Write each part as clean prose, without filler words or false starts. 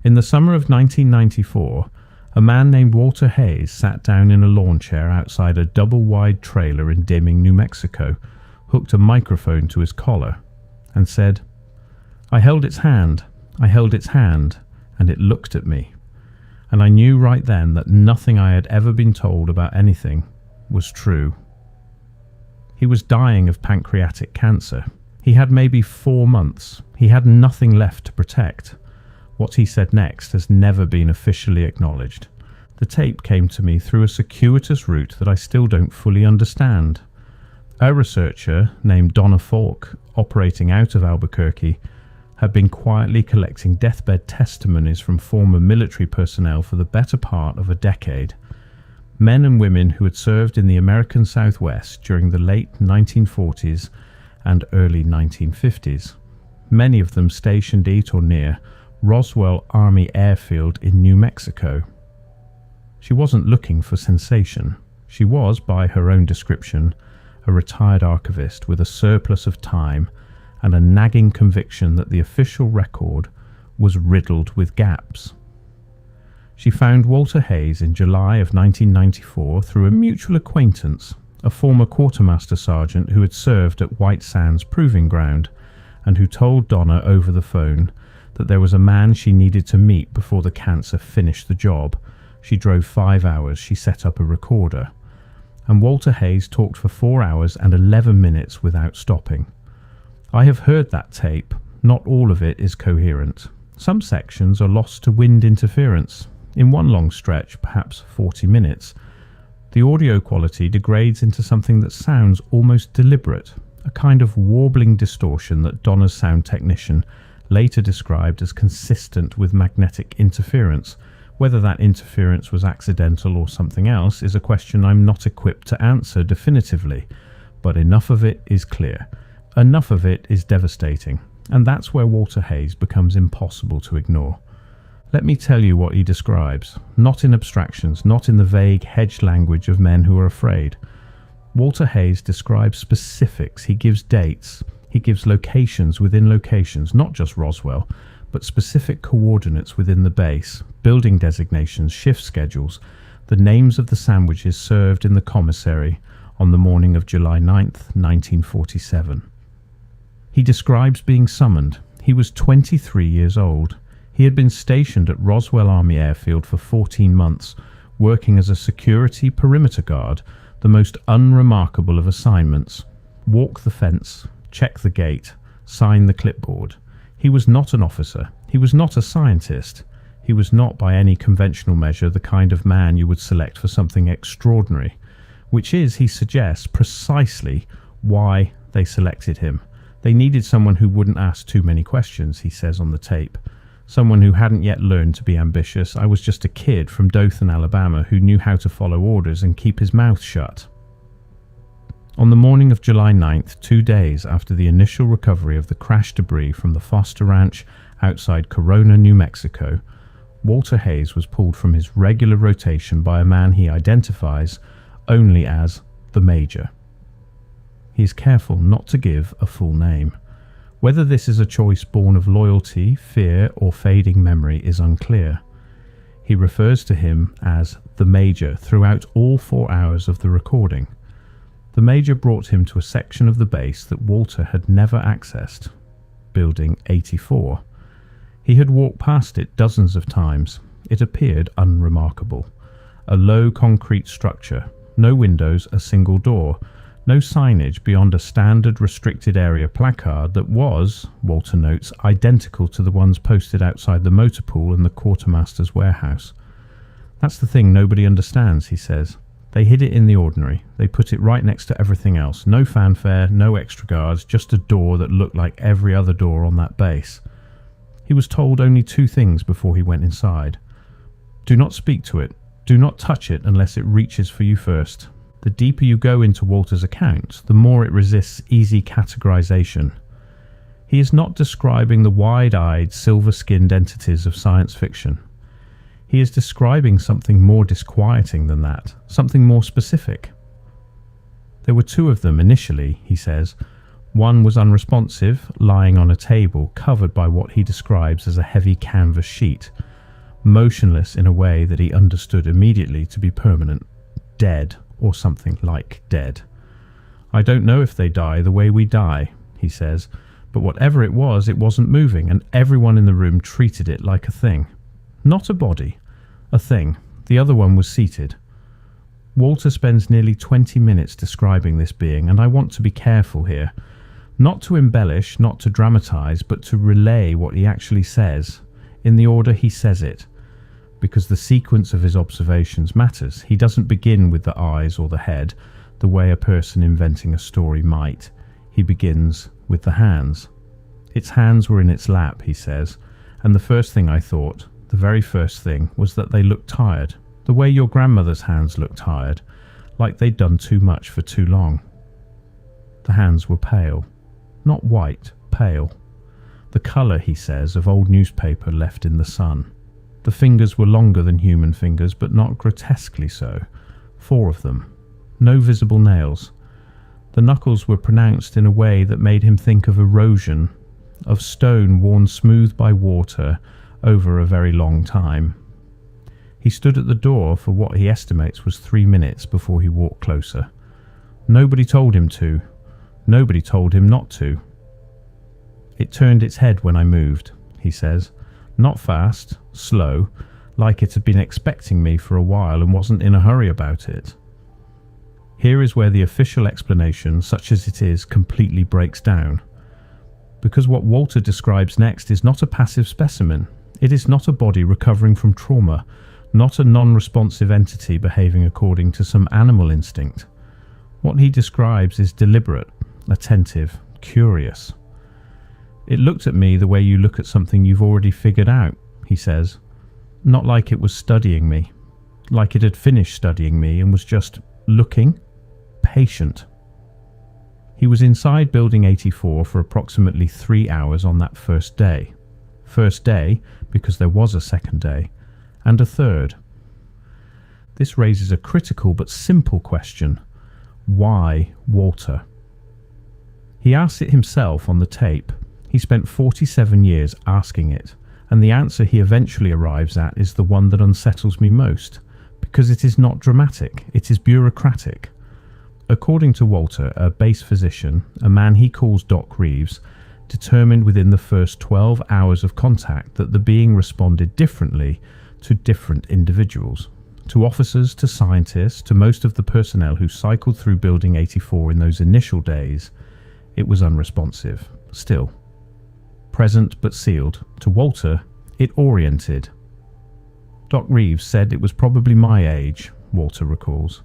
In the summer of 1994, a man named Walter Hayes sat down in a lawn chair outside a double-wide trailer in Deming, New Mexico, hooked a microphone to his collar, and said, "I held its hand, and it looked at me. And I knew right then that nothing I had ever been told about anything was true." He was dying of pancreatic cancer. He had maybe 4 months. He had nothing left to protect. What he said next has never been officially acknowledged. The tape came to me through a circuitous route that I still don't fully understand. A researcher named Donna Falk, operating out of Albuquerque, had been quietly collecting deathbed testimonies from former military personnel for the better part of a decade. Men and women who had served in the American Southwest during the late 1940s and early 1950s. Many of them stationed at or near Roswell Army Airfield in New Mexico. She wasn't looking for sensation. She was, by her own description, a retired archivist with a surplus of time and a nagging conviction that the official record was riddled with gaps. She found Walter Hayes in July of 1994 through a mutual acquaintance, a former quartermaster sergeant who had served at White Sands Proving Ground and who told Donna over the phone that there was a man she needed to meet before the cancer finished the job. She drove 5 hours. She set up a recorder. And Walter Hayes talked for 4 hours and 11 minutes without stopping. I have heard that tape. Not all of it is coherent. Some sections are lost to wind interference. In one long stretch, perhaps 40 minutes, the audio quality degrades into something that sounds almost deliberate, a kind of warbling distortion that Donna's sound technician later described as consistent with magnetic interference. Whether that interference was accidental or something else is a question I'm not equipped to answer definitively, but enough of it is clear. Enough of it is devastating, and that's where Walter Hayes becomes impossible to ignore. Let me tell you what he describes, not in abstractions, not in the vague, hedged language of men who are afraid. Walter Hayes describes specifics, he gives dates, he gives locations within locations, not just Roswell, but specific coordinates within the base, building designations, shift schedules, the names of the sandwiches served in the commissary on the morning of July 9th, 1947. He describes being summoned. He was 23 years old. He had been stationed at Roswell Army Airfield for 14 months, working as a security perimeter guard, the most unremarkable of assignments. Walk the fence, check the gate, sign the clipboard. He was not an officer. He was not a scientist. He was not, by any conventional measure, the kind of man you would select for something extraordinary, which is, he suggests, precisely why they selected him. They needed someone who wouldn't ask too many questions, he says on the tape. Someone who hadn't yet learned to be ambitious. I was just a kid from Dothan, Alabama, who knew how to follow orders and keep his mouth shut. On the morning of July 9th, 2 days after the initial recovery of the crash debris from the Foster Ranch outside Corona, New Mexico, Walter Hayes was pulled from his regular rotation by a man he identifies only as the Major. He is careful not to give a full name. Whether this is a choice born of loyalty, fear, or fading memory is unclear. He refers to him as the Major throughout all 4 hours of the recording. The Major brought him to a section of the base that Walter had never accessed, Building 84. He had walked past it dozens of times. It appeared unremarkable. A low concrete structure, no windows, a single door, no signage beyond a standard restricted area placard that was, Walter notes, identical to the ones posted outside the motor pool and the quartermaster's warehouse. That's the thing nobody understands, he says. They hid it in the ordinary. They put it right next to everything else. No fanfare, no extra guards, just a door that looked like every other door on that base. He was told only 2 things before he went inside. Do not speak to it. Do not touch it unless it reaches for you first. The deeper you go into Walter's account, the more it resists easy categorization. He is not describing the wide-eyed, silver-skinned entities of science fiction. He is describing something more disquieting than that, something more specific. There were 2 of them initially, he says. One was unresponsive, lying on a table, covered by what he describes as a heavy canvas sheet. motionless in a way that he understood immediately to be permanent, dead, or something like dead. I don't know if they die the way we die, he says, but whatever it wasn't moving, and everyone in the room treated it like a thing. Not a body, a thing. The other one was seated. Walter spends nearly 20 minutes describing this being, and I want to be careful here. Not to embellish, not to dramatize, but to relay what he actually says, in the order he says it, because the sequence of his observations matters. He doesn't begin with the eyes or the head, the way a person inventing a story might. He begins with the hands. Its hands were in its lap, he says, and the first thing I thought, the very first thing, was that they looked tired, the way your grandmother's hands looked tired, like they'd done too much for too long. The hands were pale. Not white, pale. The colour, he says, of old newspaper left in the sun. The fingers were longer than human fingers, but not grotesquely so. 4 of them. No visible nails. The knuckles were pronounced in a way that made him think of erosion, of stone worn smooth by water over a very long time. He stood at the door for what he estimates was 3 minutes before he walked closer. Nobody told him to. Nobody told him not to. It turned its head when I moved, he says. Not fast, slow, like it had been expecting me for a while and wasn't in a hurry about it. Here is where the official explanation, such as it is, completely breaks down. Because what Walter describes next is not a passive specimen. It is not a body recovering from trauma, not a non-responsive entity behaving according to some animal instinct. What he describes is deliberate, attentive, curious. It looked at me the way you look at something you've already figured out, he says. Not like it was studying me, like it had finished studying me and was just looking, patient. He was inside Building 84 for approximately 3 hours on that first day. First day, because there was a second day, and a third. This raises a critical but simple question. Why Walter? He asks it himself on the tape. He spent 47 years asking it, and the answer he eventually arrives at is the one that unsettles me most, because it is not dramatic, it is bureaucratic. According to Walter, a base physician, a man he calls Doc Reeves, determined within the first 12 hours of contact that the being responded differently to different individuals, to officers, to scientists, to most of the personnel who cycled through Building 84 in those initial days. It was unresponsive, still. Present but sealed. To Walter, it oriented. Doc Reeves said it was probably my age, Walter recalls.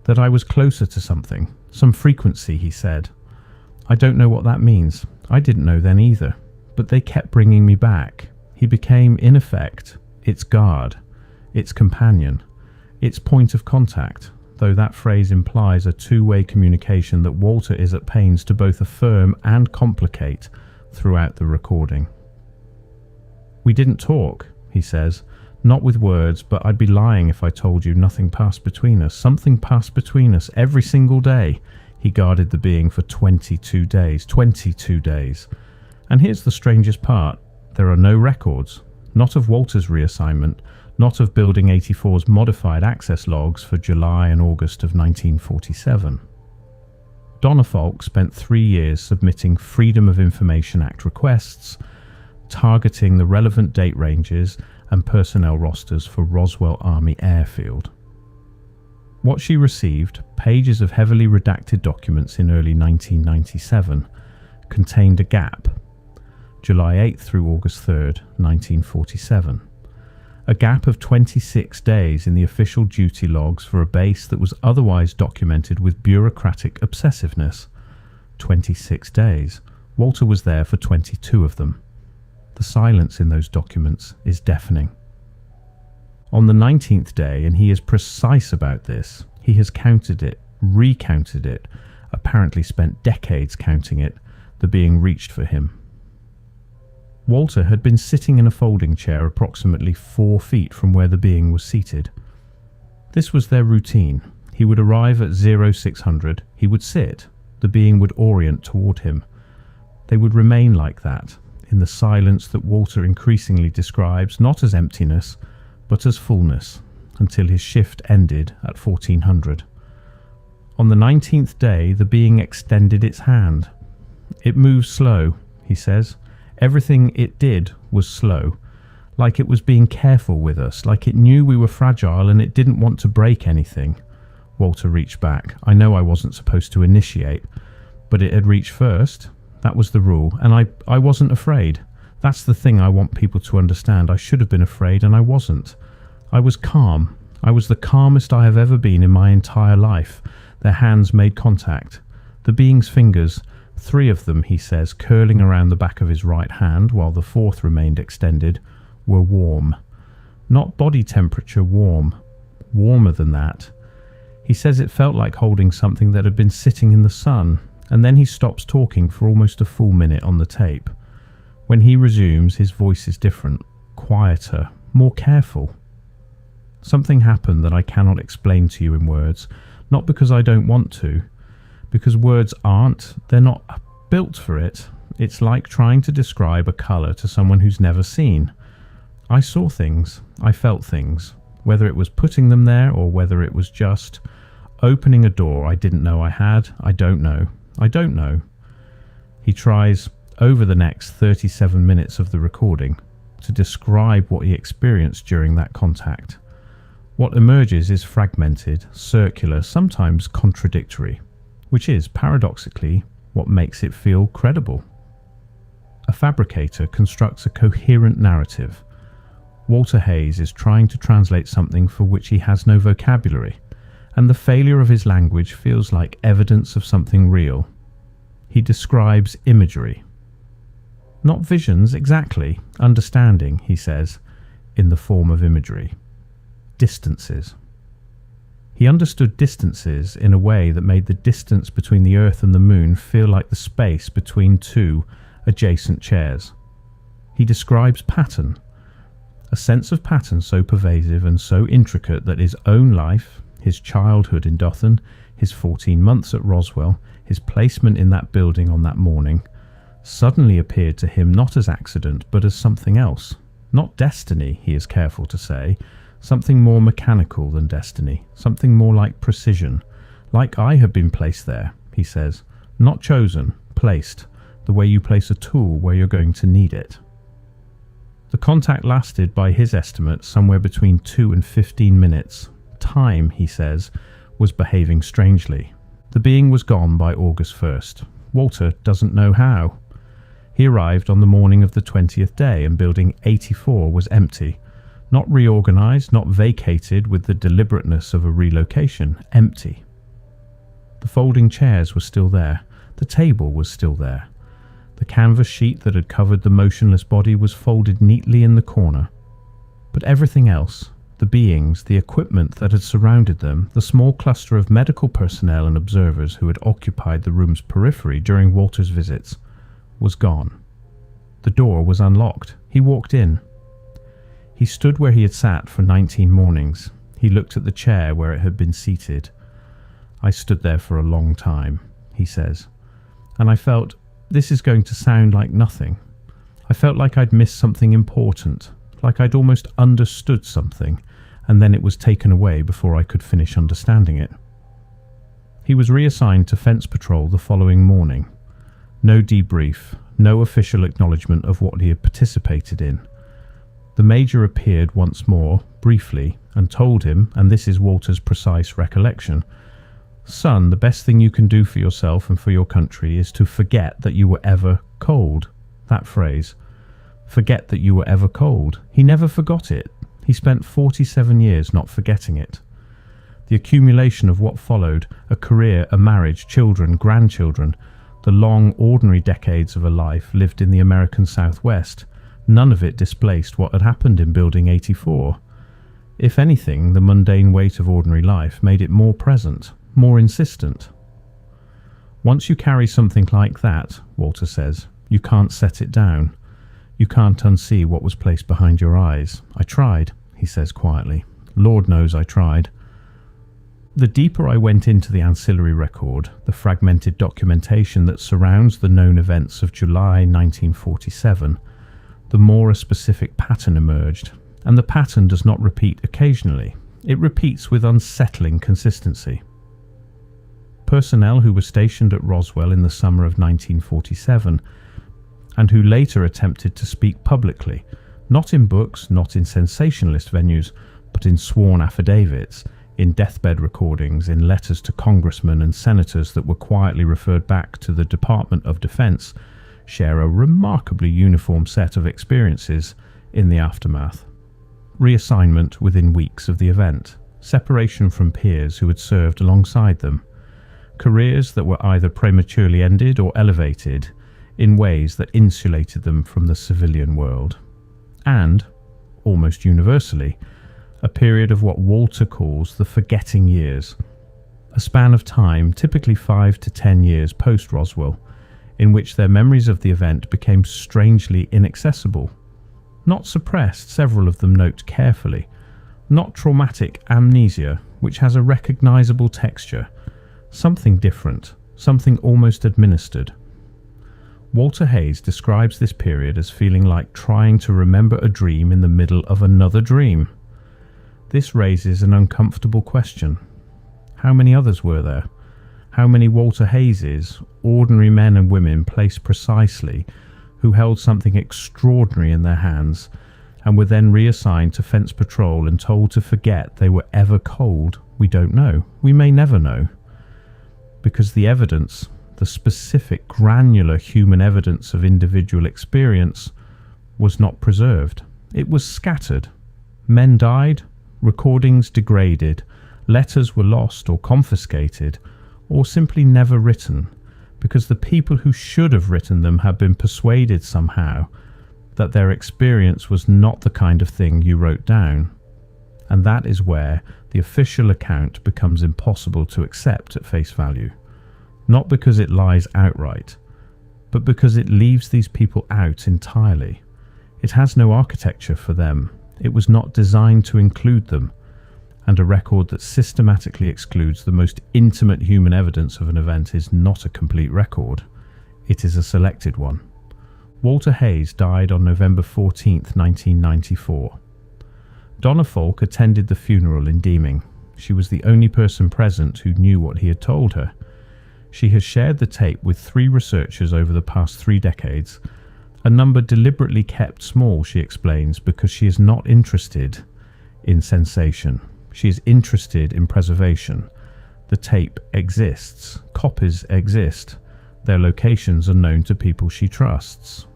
That I was closer to something, some frequency, he said. I don't know what that means. I didn't know then either. But they kept bringing me back. He became, in effect, its guard, its companion, its point of contact, though that phrase implies a two-way communication that Walter is at pains to both affirm and complicate throughout the recording. We didn't talk, he says, not with words, but I'd be lying if I told you nothing passed between us. Something passed between us every single day. He guarded the being for 22 days. 22 days. And here's the strangest part. There are no records. Not of Walter's reassignment, not of Building 84's modified access logs for July and August of 1947. Donna Falk spent 3 years submitting Freedom of Information Act requests, targeting the relevant date ranges and personnel rosters for Roswell Army Airfield. What she received, pages of heavily redacted documents in early 1997, contained a gap, July 8 through August 3, 1947. A gap of 26 days in the official duty logs for a base that was otherwise documented with bureaucratic obsessiveness. 26 days. Walter was there for 22 of them. The silence in those documents is deafening. On the 19th day, and he is precise about this, he has counted it, recounted it, apparently spent decades counting it, the being reached for him. Walter had been sitting in a folding chair approximately 4 feet from where the being was seated. This was their routine. He would arrive at 0600, he would sit, the being would orient toward him. They would remain like that. in the silence that Walter increasingly describes not as emptiness, but as fullness, until his shift ended at 1400. On the 19th day, the being extended its hand. It moved slow, he says. Everything it did was slow, like it was being careful with us, like it knew we were fragile and it didn't want to break anything. Walter reached back. I know I wasn't supposed to initiate, but it had reached first. That was the rule, and I wasn't afraid. That's the thing I want people to understand. I should have been afraid, and I wasn't. I was calm. I was the calmest I have ever been in my entire life. Their hands made contact. The being's fingers, 3 of them, he says, curling around the back of his right hand, while the 4th remained extended, were warm. Not body temperature warm. Warmer than that. He says it felt like holding something that had been sitting in the sun, and then he stops talking for almost a full minute on the tape. When he resumes, his voice is different, quieter, more careful. Something happened that I cannot explain to you in words, not because I don't want to, because words they're not built for it. It's like trying to describe a colour to someone who's never seen. I saw things, I felt things, whether it was putting them there or whether it was just opening a door I didn't know I had. I don't know. I don't know. He tries, over the next 37 minutes of the recording, to describe what he experienced during that contact. What emerges is fragmented, circular, sometimes contradictory, which is, paradoxically, what makes it feel credible. A fabricator constructs a coherent narrative. Walter Hayes is trying to translate something for which he has no vocabulary, and the failure of his language feels like evidence of something real. He describes imagery. Not visions exactly, understanding, he says, in the form of imagery. Distances. He understood distances in a way that made the distance between the Earth and the Moon feel like the space between 2 adjacent chairs. He describes pattern. A sense of pattern so pervasive and so intricate that his own life, his childhood in Dothan, his 14 months at Roswell, his placement in that building on that morning, suddenly appeared to him not as accident but as something else. Not destiny, he is careful to say, something more mechanical than destiny, something more like precision. Like I had been placed there, he says, not chosen, placed, the way you place a tool where you're going to need it. The contact lasted, by his estimate, somewhere between 2 and 15 minutes. Time, he says, was behaving strangely. The being was gone by August 1st. Walter doesn't know how. He arrived on the morning of the 20th day, and Building 84 was empty. Not reorganized, not vacated with the deliberateness of a relocation. Empty. The folding chairs were still there. The table was still there. The canvas sheet that had covered the motionless body was folded neatly in the corner. But everything else, the beings, the equipment that had surrounded them, the small cluster of medical personnel and observers who had occupied the room's periphery during Walter's visits, was gone. The door was unlocked. He walked in. He stood where he had sat for 19 mornings. He looked at the chair where it had been seated. I stood there for a long time, he says, and I felt, this is going to sound like nothing. I felt like I'd missed something important, like I'd almost understood something, and then it was taken away before I could finish understanding it. He was reassigned to fence patrol the following morning. No debrief, no official acknowledgement of what he had participated in. The major appeared once more, briefly, and told him, and this is Walter's precise recollection, "Son, the best thing you can do for yourself and for your country is to forget that you were ever cold." That phrase. Forget that you were ever cold. He never forgot it. He spent 47 years not forgetting it. The accumulation of what followed, a career, a marriage, children, grandchildren, the long, ordinary decades of a life lived in the American Southwest, none of it displaced what had happened in Building 84. If anything, the mundane weight of ordinary life made it more present, more insistent. Once you carry something like that, Walter says, you can't set it down. You can't unsee what was placed behind your eyes. I tried, he says quietly. Lord knows I tried. The deeper I went into the ancillary record, the fragmented documentation that surrounds the known events of July 1947, the more a specific pattern emerged. And the pattern does not repeat occasionally. It repeats with unsettling consistency. Personnel who were stationed at Roswell in the summer of 1947 and who later attempted to speak publicly, not in books, not in sensationalist venues, but in sworn affidavits, in deathbed recordings, in letters to congressmen and senators that were quietly referred back to the Department of Defense, share a remarkably uniform set of experiences in the aftermath. Reassignment within weeks of the event, separation from peers who had served alongside them, careers that were either prematurely ended or elevated in ways that insulated them from the civilian world, and, almost universally, a period of what Walter calls the forgetting years, a span of time, typically 5 to 10 years post-Roswell, in which their memories of the event became strangely inaccessible. Not suppressed, several of them note carefully, not traumatic amnesia, which has a recognizable texture, something different, something almost administered. Walter Hayes describes this period as feeling like trying to remember a dream in the middle of another dream. This raises an uncomfortable question. How many others were there? How many Walter Hayeses, ordinary men and women placed precisely, who held something extraordinary in their hands and were then reassigned to fence patrol and told to forget they were ever cold? We don't know. We may never know. Because the evidence, the specific granular human evidence of individual experience, was not preserved. It was scattered. Men died, recordings degraded, letters were lost or confiscated, or simply never written, because the people who should have written them had been persuaded somehow that their experience was not the kind of thing you wrote down. And that is where the official account becomes impossible to accept at face value. Not because it lies outright, but because it leaves these people out entirely. It has no architecture for them. It was not designed to include them, and a record that systematically excludes the most intimate human evidence of an event is not a complete record. It is a selected one. Walter Hayes died on November 14, 1994. Donna Falk attended the funeral in Deeming. She was the only person present who knew what he had told her. She has shared the tape with 3 researchers over the past 3 decades, a number deliberately kept small, she explains, because she is not interested in sensation. She is interested in preservation. The tape exists. Copies exist. Their locations are known to people she trusts.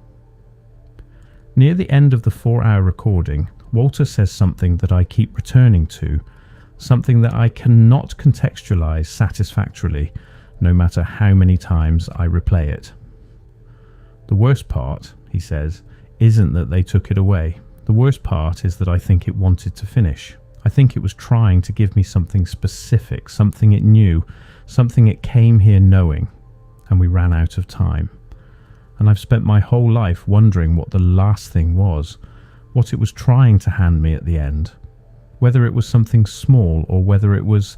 Near the end of the 4-hour recording, Walter says something that I keep returning to, something that I cannot contextualize satisfactorily, no matter how many times I replay it. The worst part, he says, isn't that they took it away. The worst part is that I think it wanted to finish. I think it was trying to give me something specific, something it knew, something it came here knowing, and we ran out of time. And I've spent my whole life wondering what the last thing was, what it was trying to hand me at the end, whether it was something small or whether it was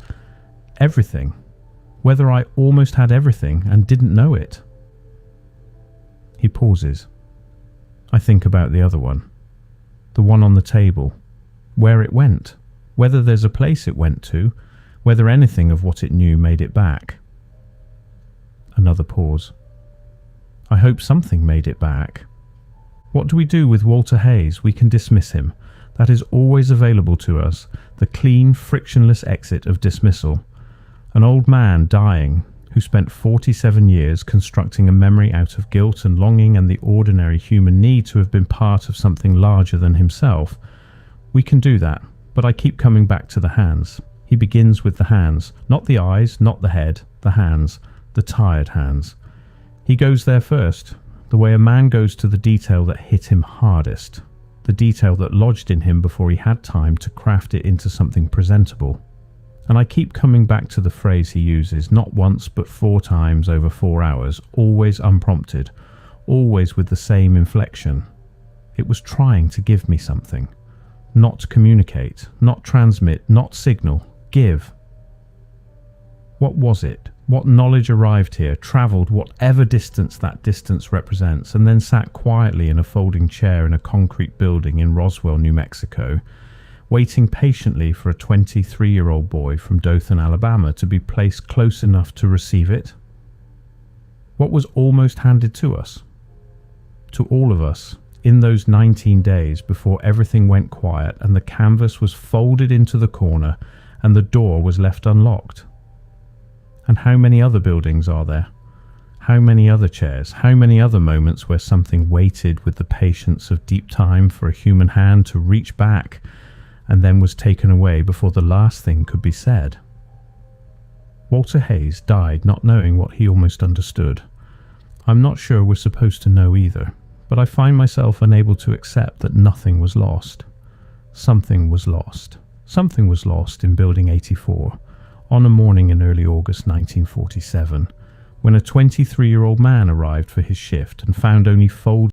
everything, whether I almost had everything and didn't know it. He pauses. I think about the other one, the one on the table, where it went, whether there's a place it went to, whether anything of what it knew made it back. Another pause. I hope something made it back. What do we do with Walter Hayes? We can dismiss him. That is always available to us, the clean, frictionless exit of dismissal. An old man dying, who spent 47 years constructing a memory out of guilt and longing and the ordinary human need to have been part of something larger than himself. We can do that, but I keep coming back to the hands. He begins with the hands, not the eyes, not the head, the hands, the tired hands. He goes there first, the way a man goes to the detail that hit him hardest, the detail that lodged in him before he had time to craft it into something presentable. And I keep coming back to the phrase he uses, not once but 4 times over 4 hours, always unprompted, always with the same inflection. It was trying to give me something. Not communicate, not transmit, not signal, give. What was it? What knowledge arrived here, travelled whatever distance that distance represents, and then sat quietly in a folding chair in a concrete building in Roswell, New Mexico, waiting patiently for a 23-year-old boy from Dothan, Alabama to be placed close enough to receive it? What was almost handed to us? To all of us, in those 19 days before everything went quiet and the canvas was folded into the corner and the door was left unlocked. And how many other buildings are there? How many other chairs? How many other moments where something waited with the patience of deep time for a human hand to reach back and then was taken away before the last thing could be said? Walter Hayes died not knowing what he almost understood. I'm not sure we're supposed to know either, but I find myself unable to accept that nothing was lost. Something was lost. Something was lost in Building 84 on a morning in early August 1947, when a 23-year-old man arrived for his shift and found only folded